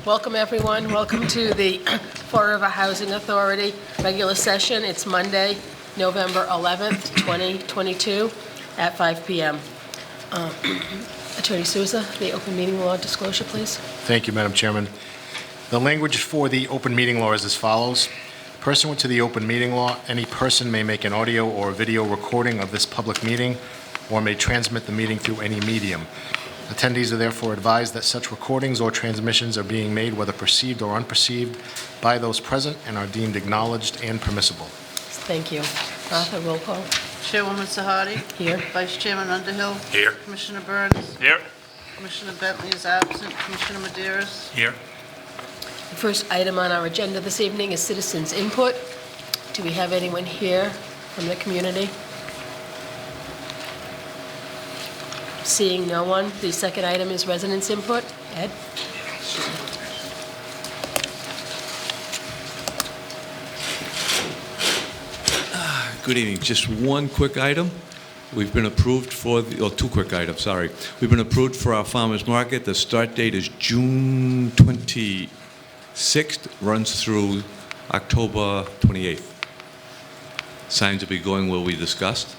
Welcome, everyone. Welcome to the Fall River Housing Authority regular session. It's Monday, November 11th, 2022, at 5 p.m. Attorney Souza, the open meeting law disclosure, please. Thank you, Madam Chairman. The language for the open meeting law is as follows. Pursuant to the open meeting law, any person may make an audio or video recording of this public meeting or may transmit the meeting through any medium. Attendees are therefore advised that such recordings or transmissions are being made, whether perceived or unperceived, by those present and are deemed acknowledged and permissible. Thank you. Arthur, roll call. Chairwoman Sahadi. Here. Vice Chairman Underhill. Here. Commissioner Burns. Here. Commissioner Bentley is absent. Commissioner Medeiros. Here. The first item on our agenda this evening is citizens' input. Do we have anyone here from the community? Seeing no one, the second item is residents' input. Ed? Good evening. Just one quick item. We've been approved for two quick items, sorry. We've been approved for our farmers market. The start date is June 26th, runs through October 28th. Signs will be going where we discussed.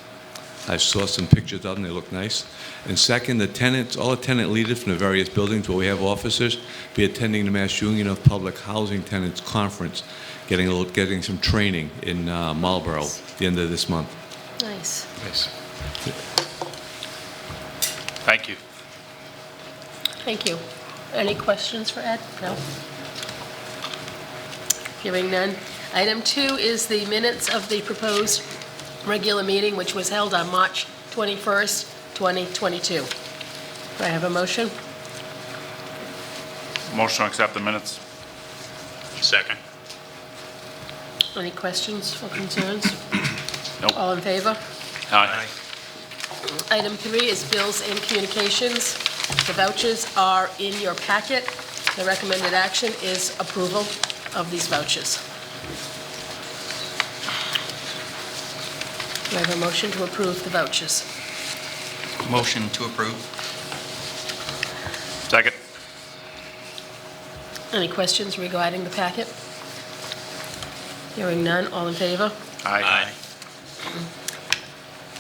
I saw some pictures of them, they look nice. And second, the tenants, all the tenant leaders from the various buildings where we have officers, be attending the Mass Union of Public Housing Tenants Conference, getting some training in Marlborough at the end of this month. Nice. Nice. Thank you. Thank you. Any questions for Ed? No? Hearing none. Item 2 is the minutes of the proposed regular meeting, which was held on March 21st, 2022. Do I have a motion? Motion to accept the minutes. Second. Any questions or concerns? Nope. All in favor? Aye. Item 3 is bills and communications. The vouchers are in your packet. The recommended action is approval of these vouchers. Do I have a motion to approve the vouchers? Motion to approve. Second. Any questions regarding the packet? Hearing none, all in favor? Aye.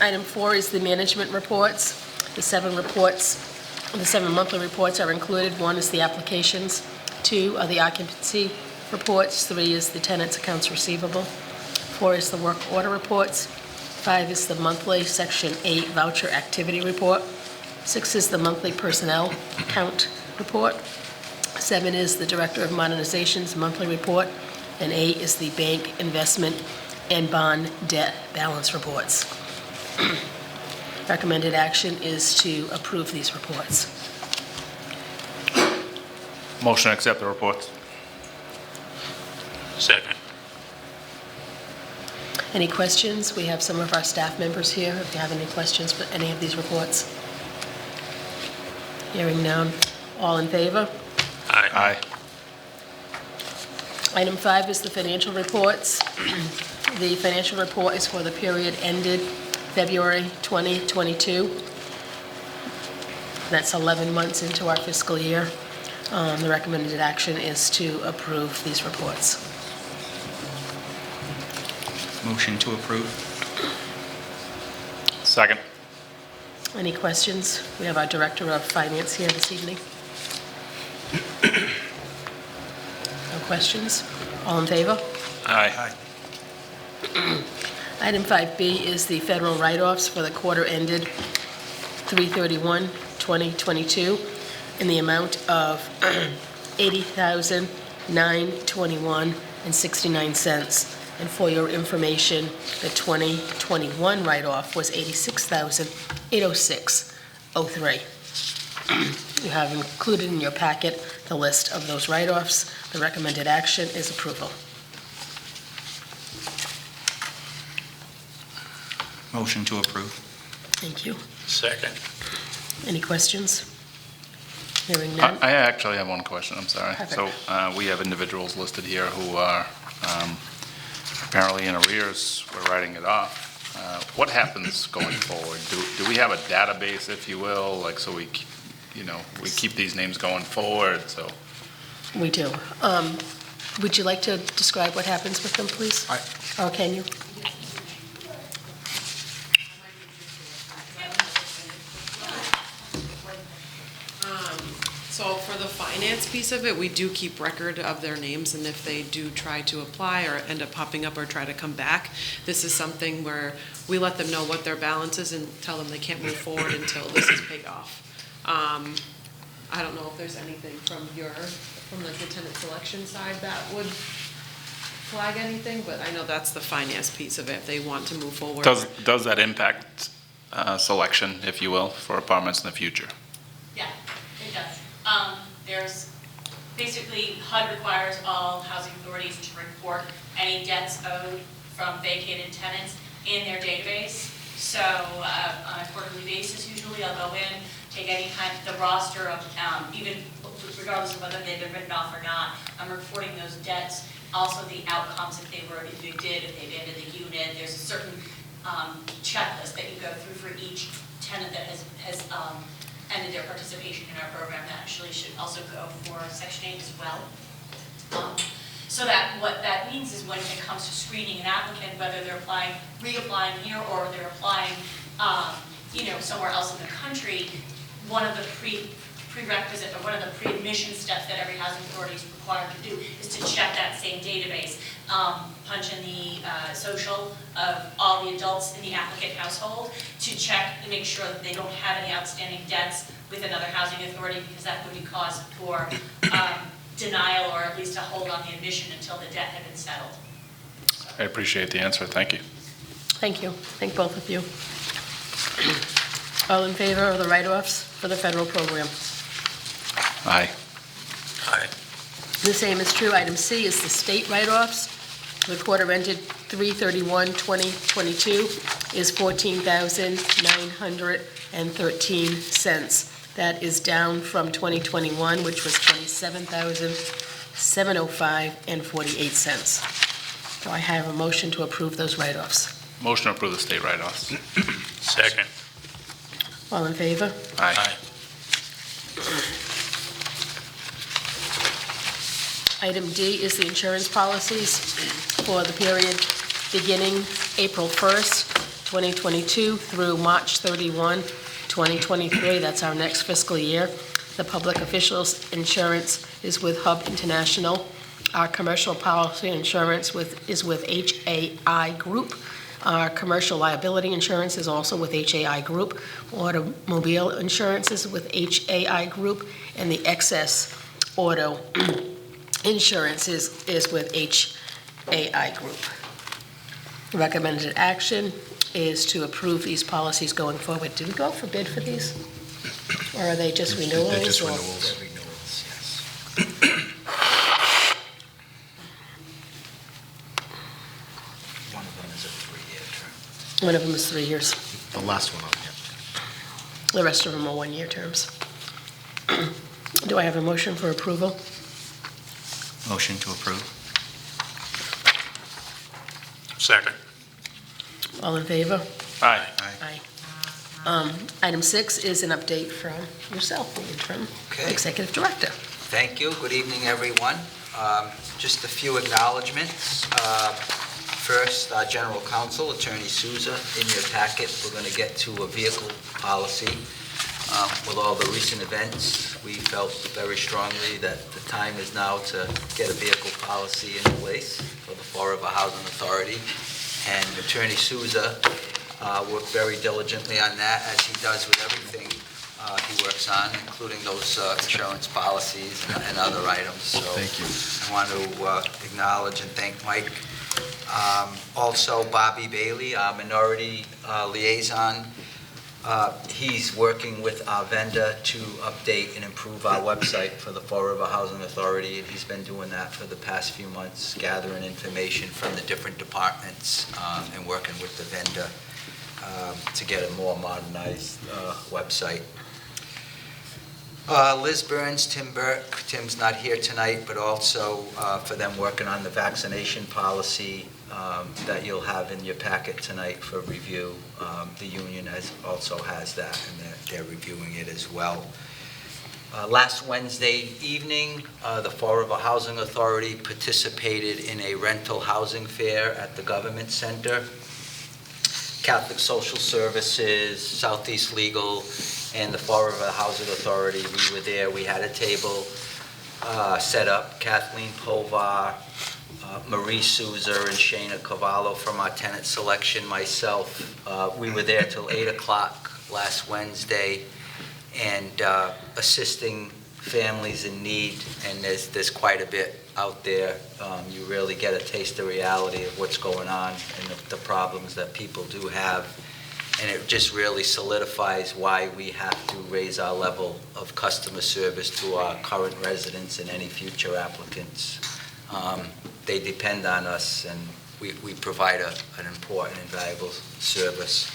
Item 4 is the management reports. The 7 monthly reports are included. 1 is the applications, 2 are the occupancy reports, 3 is the tenant's accounts receivable, 4 is the work order reports, 5 is the monthly Section 8 voucher activity report, 6 is the monthly personnel account report, 7 is the Director of Modernization's monthly report, and 8 is the bank investment and bond debt balance reports. Recommended action is to approve these reports. Motion to accept the reports. Second. Any questions? We have some of our staff members here if you have any questions for any of these reports. Hearing none. All in favor? Aye. Item 5 is the financial reports. The financial report is for the period ended February 2022. That's 11 months into our fiscal year. The recommended action is to approve these reports. Motion to approve. Second. Any questions? We have our Director of Finance here this evening. No questions? All in favor? Aye. Item 5B is the federal write-offs for the quarter ended 3/31/2022 in the amount of $80,921.69. And for your information, the 2021 write-off was $86,806.03. You have included in your packet the list of those write-offs. The recommended action is approval. Motion to approve. Thank you. Second. Any questions? Hearing none. I actually have one question, I'm sorry. Perfect. So we have individuals listed here who are apparently in arrears. We're writing it off. What happens going forward? Do we have a database, if you will, like so we keep these names going forward? So We do. Would you like to describe what happens with them, please? Or can you? So for the finance piece of it, we do keep record of their names, and if they do try to apply or end up popping up or try to come back, this is something where we let them know what their balance is and tell them they can't move forward until this is paid off. I don't know if there's anything from like the tenant selection side that would flag anything, but I know that's the finance piece of it, if they want to move forward. Does that impact selection, if you will, for apartments in the future? Yeah, it does. There's basically HUD requires all housing authorities to report any debts owed from vacated tenants in their database. So on a quarterly basis, usually I'll go in, take any kind of the roster of even regardless of whether they've been written off or not. I'm reporting those debts, also the outcomes if they were evicted, if they've ended the unit. There's a certain checklist that you go through for each tenant that has ended their participation in our program. That actually should also go for Section 8 as well. So that what that means is when it comes to screening an applicant, whether they're reapplying here or they're applying, somewhere else in the country, one of the prerequisite or one of the pre-admission steps that every housing authority is required to do is to check that same database, punch in the social of all the adults in the applicant household to check and make sure that they don't have any outstanding debts with another housing authority, because that would be cause for denial or at least a hold on the admission until the debt had been settled. I appreciate the answer. Thank you. Thank you. Thank both of you. All in favor of the write-offs for the federal program? Aye. The same is true. Item C is the state write-offs. The quarter ended 3/31/2022 is $14,913. That is down from 2021, which was $27,705.48. Do I have a motion to approve those write-offs? Motion to approve the state write-offs. Second. All in favor? Aye. Item D is the insurance policies for the period beginning April 1st, 2022 through March 31, 2023. That's our next fiscal year. The public officials insurance is with Hub International. Our commercial policy insurance is with HAI Group. Our commercial liability insurance is also with HAI Group. Automobile insurance is with HAI Group, and the excess auto insurance is with HAI Group. Recommended action is to approve these policies going forward. Did we go out for bid for these? Or are they just renewals? They're just or- renewals. They're renewals, yes. One of them is a 3-year term. One of them is 3 years. The last one on here. The rest of them are 1-year terms. Do I have a motion for approval? Motion to approve. Second. All in favor? Aye. Aye. Item 6 is an update from yourself, the interim Okay. executive director. Thank you. Good evening, everyone. Just a few acknowledgements. First, our General Counsel, Attorney Souza, in your packet, we're going to get to a vehicle policy. With all the recent events, we felt very strongly that the time is now to get a vehicle policy in place for the Fall River Housing Authority. And Attorney Souza worked very diligently on that, as he does with everything he works on, including those insurance policies and other items. So Thank you. I want to acknowledge and thank Mike. Also, Bobby Bailey, our minority liaison. He's working with our vendor to update and improve our website for the Fall River Housing Authority, and he's been doing that for the past few months, gathering information from the different departments and working with the vendor to get a more modernized website. Liz Burns, Tim Burke, Tim's not here tonight, but also for them working on the vaccination policy that you'll have in your packet tonight for review. The union also has that, and they're reviewing it as well. Last Wednesday evening, the Fall River Housing Authority participated in a rental housing fair at the Government Center. Catholic Social Services, Southeast Legal, and the Fall River Housing Authority, we were there. We had a table set up. Kathleen Povar, Marie Souza, and Shana Cavallo from our tenant selection, myself. We were there till 8 o'clock last Wednesday, and assisting families in need, and there's quite a bit out there. You really get a taste of reality of what's going on and the problems that people do have, and it just really solidifies why we have to raise our level of customer service to our current residents and any future applicants. They depend on us, and we provide an important and valuable service.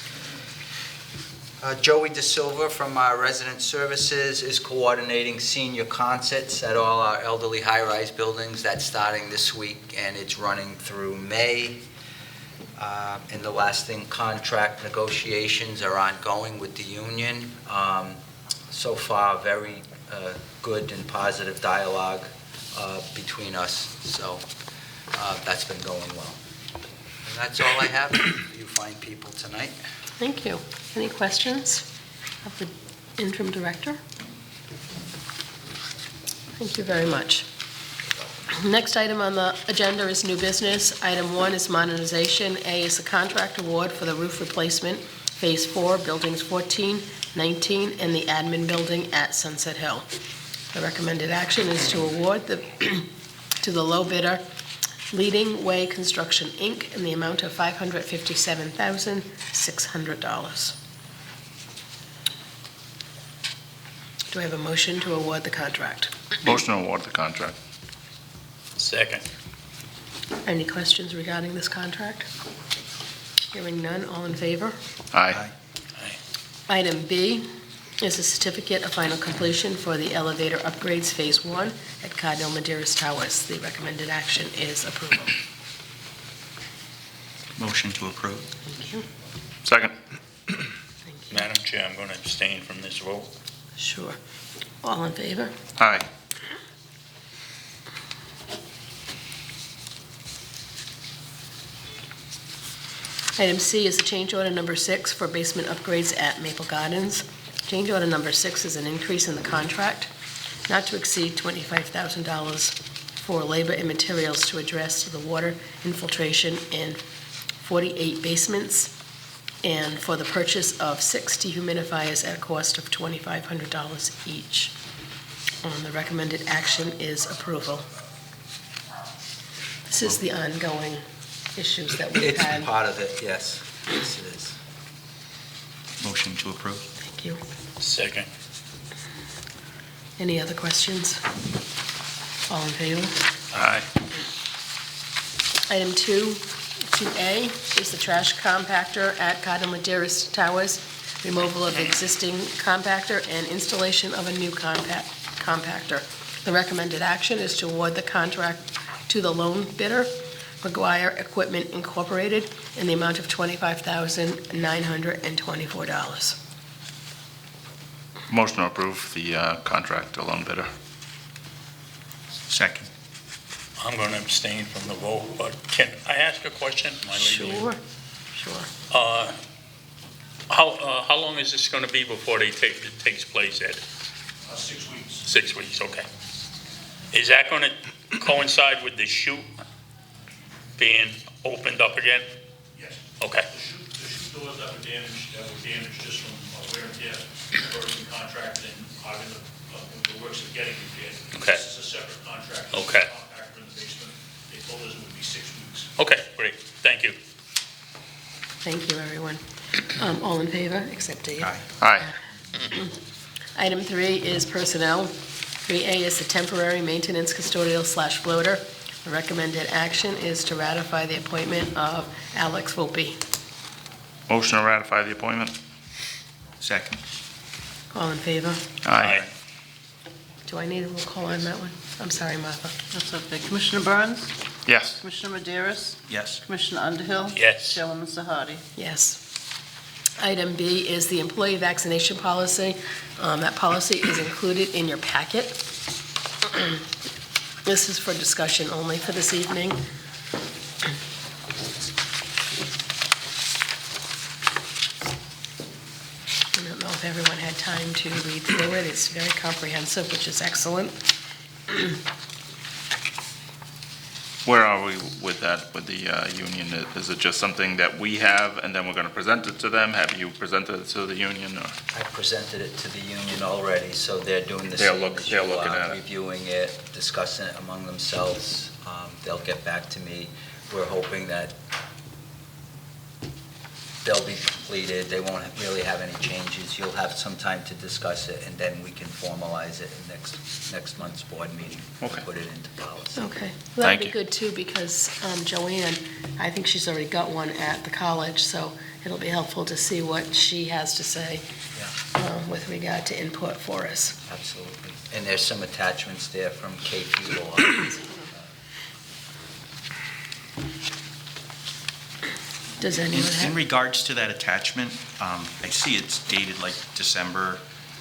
Joey DeSilva from our Resident Services is coordinating senior concerts at all our elderly high-rise buildings. That's starting this week, and it's running through May. And the last thing, contract negotiations are ongoing with the union. So far, very good and positive dialogue between us, so that's been going well. And that's all I have for you fine people tonight. Thank you. Any questions of the interim director? Thank you very much. Next item on the agenda is new business. Item 1 is modernization. A is the contract award for the roof replacement, Phase 4, Buildings 14, 19, and the admin building at Sunset Hill. The recommended action is to award to the low bidder, Leading Way Construction, Inc., in the amount of $557,600. Do I have a motion to award the contract? Motion to award the contract. Second. Any questions regarding this contract? Hearing none, all in favor? Aye. Item B is a certificate of final completion for the elevator upgrades Phase 1 at Cardinal Medeiros Towers. The recommended action is approval. Motion to approve. Thank you. Second. Thank you. Madam Chair, I'm going to abstain from this vote. Sure. All in favor? Aye. Item C is the change order number 6 for basement upgrades at Maple Gardens. Change order number 6 is an increase in the contract not to exceed $25,000 for labor and materials to address the water infiltration in 48 basements and for the purchase of 6 dehumidifiers at a cost of $2,500 each. The recommended action is approval. This is the ongoing issues that we've It's had. part of it, yes. Yes, it is. Motion to approve. Thank you. Second. Any other questions? All in favor? Aye. Item 2A is the trash compactor at Cardinal Medeiros Towers, removal of existing compactor and installation of a new compactor. The recommended action is to award the contract to the lone bidder, McGuire Equipment Incorporated, in the amount of $25,924. Motion to approve the contract to loan bidder. Second. I'm going to abstain from the vote, but can I ask a question? Am I legally- Sure. How long is this going to be before it takes place, Ed? 6 weeks. 6 weeks, okay. Is that going to coincide with the chute being opened up again? Yes. Okay, The chute doors that were damaged just from wear and tear, have already been contracted and are in the works of getting repaired. Okay. This is a separate contract. Okay. Compactor in the basement. They told us it would be 6 weeks. okay, great, thank you. Thank you, everyone. All in favor, except Dave? Aye. Aye. Item 3 is personnel. 3A is the temporary maintenance custodial/floater. The recommended action is to ratify the appointment of Alex Volpe. Motion to ratify the appointment. Second. All in favor? Aye. Do I need a roll call on that one? I'm sorry, Martha. That's okay. Commissioner Burns? Yes. Commissioner Medeiros? Yes. Commissioner Underhill? Yes. Chairwoman Sahadi? Yes. Item B is the employee vaccination policy. That policy is included in your packet. This is for discussion only for this evening. I don't know if everyone had time to read through it. It's very comprehensive, which is excellent. Where are we with that, with the union? Is it just something that we have, and then we're going to present it to them? Have you presented it to the union, or? I presented it to the union already, so they're doing the They're same look- as they're you looking are, at it. reviewing it, discussing it among themselves. They'll get back to me. We're hoping that they'll be completed. They won't really have any changes. You'll have some time to discuss it, and then we can formalize it in next month's board meeting. Okay. Put it into policy. Okay. Well, Thank that'd be you. good, too, because Joanne, I think she's already got one at the college, so it'll be helpful to see what she has to say with regard to input for us. Absolutely. And there's some attachments there from KP Law. Does anyone In have? regards to that attachment, I see it's dated like December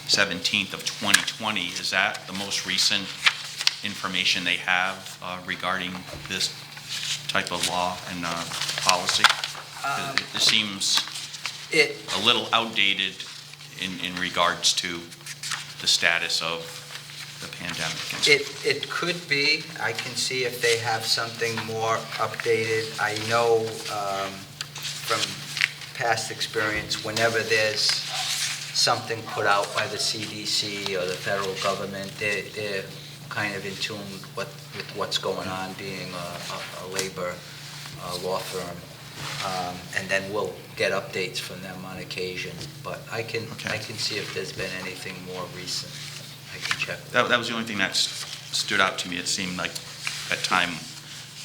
17th of 2020. Is that the most recent information they have regarding this type of law and policy? It seems a little outdated in regards to the status of the pandemic. It could be. I can see if they have something more updated. I know from past experience, whenever there's something put out by the CDC or the federal government, they're kind of in tune with what's going on, being a labor law firm. And then we'll get updates from them on occasion. But I can see if there's been anything more recent. I can check. That was the only thing that stood out to me. It seemed like at time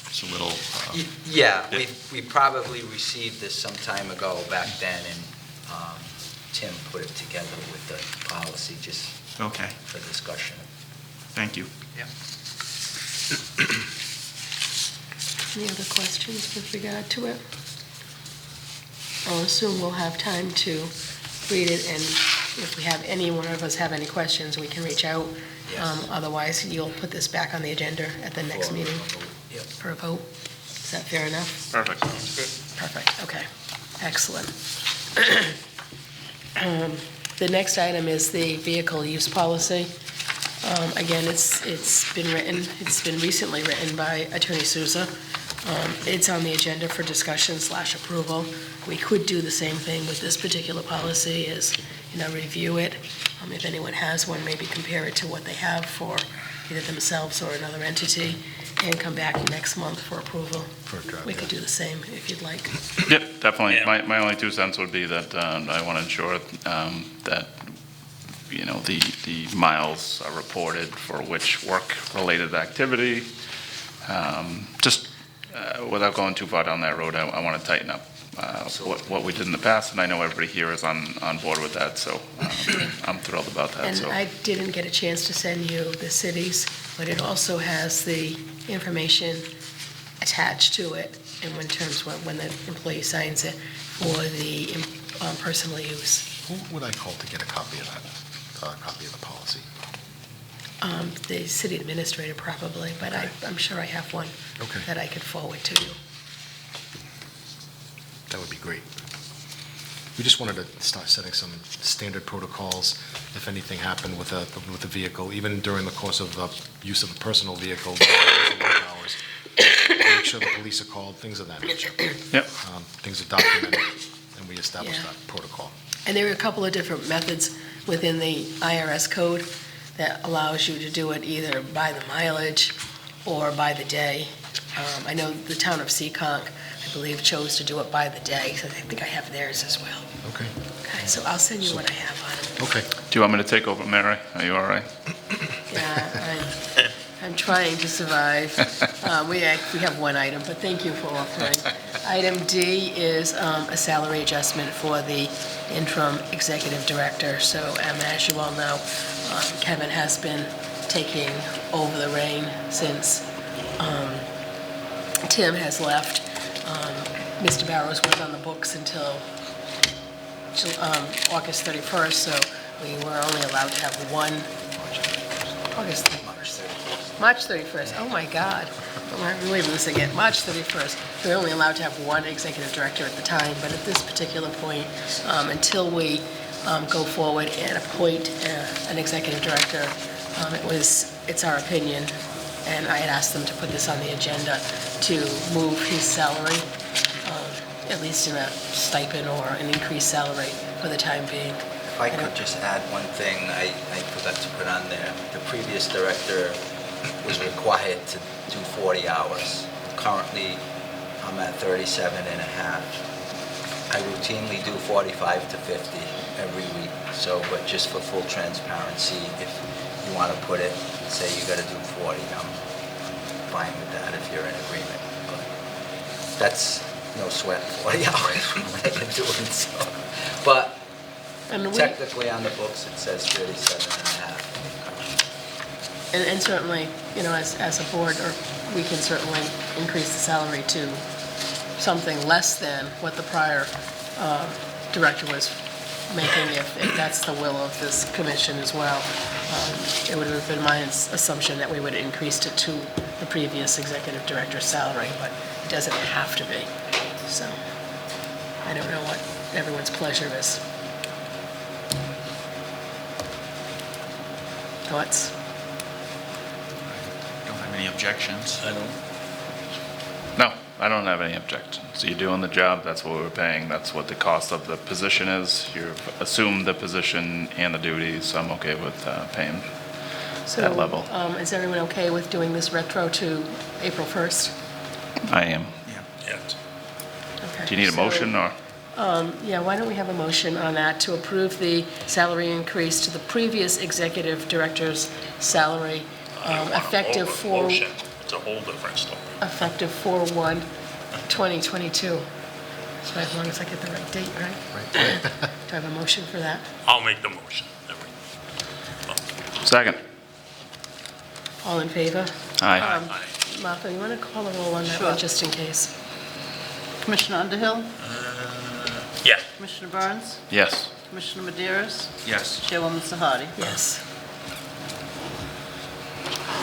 it's a little... Yeah, we probably received this some time ago back then, and Tim put it together with the policy just for discussion. Thank you. Yeah. Any other questions with regard to it? I'll assume we'll have time to read it, and if we have any one of us have any questions, we can reach out. Yes. Otherwise, you'll put this back on the agenda at the next meeting Yep. for a vote. Is that fair enough? Perfect. Sounds good. Perfect, okay. Excellent. The next item is the vehicle use policy. Again, it's been recently written by Attorney Souza. It's on the agenda for discussion/approval. We could do the same thing with this particular policy, is, review it. If anyone has one, maybe compare it to what they have for either themselves or another entity, and come back next month for approval. We could do the same if you'd like. Yep, definitely. Yeah. My only 2 cents would be that I want to ensure that, the miles are reported for which work-related activity. Just without going too far down that road, I want to tighten up what we did in the past, and I know everybody here is on board with that, so I'm thrilled about that. And So I didn't get a chance to send you the cities, but it also has the information attached to it, and in terms when the employee signs it, for the personal use. Who would I call to get a copy of that, copy of the policy? The city administrator probably, but I'm sure I have one Okay. that I could forward to you. That would be great. We just wanted to start setting some standard protocols if anything happened with the vehicle, even during the course of use of a personal vehicle, during work hours. Make sure the police are called, things of that nature. Yep. Things are documented, and we establish Yeah. that protocol. And there are a couple of different methods within the IRS code that allows you to do it either by the mileage or by the day. I know the town of Seekonk, I believe, chose to do it by the day, so I think I have theirs as well. Okay. Okay, so I'll send you what I have on it. Okay. do you want me to take over, Mary? Are you all right? Yeah, I'm trying to survive. We have one item, but thank you for offering. Item D is a salary adjustment for the interim executive director. So as you all know, Kevin has been taking over the reign since Tim has left. Mr. Barrows was on the books until August 31st, so we were only allowed to have one, August 31st. March 31st, oh my God, we're really losing it. March 31st, we were only allowed to have one executive director at the time, but at this particular point, until we go forward and appoint an executive director, it's our opinion, and I had asked them to put this on the agenda to move his salary, at least in a stipend or an increased salary for the time being. If I could just add one thing, I forgot to put on there. The previous director was required to do 40 hours. Currently, I'm at 37 and a half. I routinely do 45 to 50 every week. So, but just for full transparency, if you want to put it, say you got to do 40, I'm fine with that if you're in agreement. But that's no sweat, 40 hours from what I've been doing, so. But And technically on the books, it says 37 and a half. And certainly, as a board, or we can certainly increase the salary to something less than what the prior director was making, if that's the will of this commission as well. It would have been my assumption that we would have increased it to the previous executive director's salary, but it doesn't have to be. So I don't know what everyone's pleasure is. Thoughts? Don't have any objections. I don't. No, I don't have any objections. So you're doing the job, that's what we're paying, that's what the cost of the position is. You've assumed the position and the duties, so I'm okay with paying that level. So is everyone okay with doing this retro to April 1st? I am. Yes. Okay. Do you need a So, motion, or? Yeah, why don't we have a motion on that to approve the salary increase to the previous executive director's salary, effective for... Motion, it's a whole different story. Effective 4/1/2022. So as long as I get the right date, right? Do I have a motion for that? I'll make the motion. Second. All in favor? Aye. Martha, you want to call a roll on that Sure. one, just in case? Commissioner Underhill? Yeah. Commissioner Burns? Yes. Commissioner Maderas? Yes. Chairwoman Sahadi? Yes.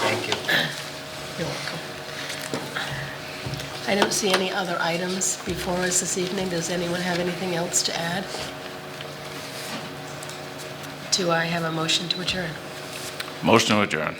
Thank you. You're welcome. I don't see any other items before us this evening. Does anyone have anything else to add? Do I have a motion to adjourn? Motion to adjourn.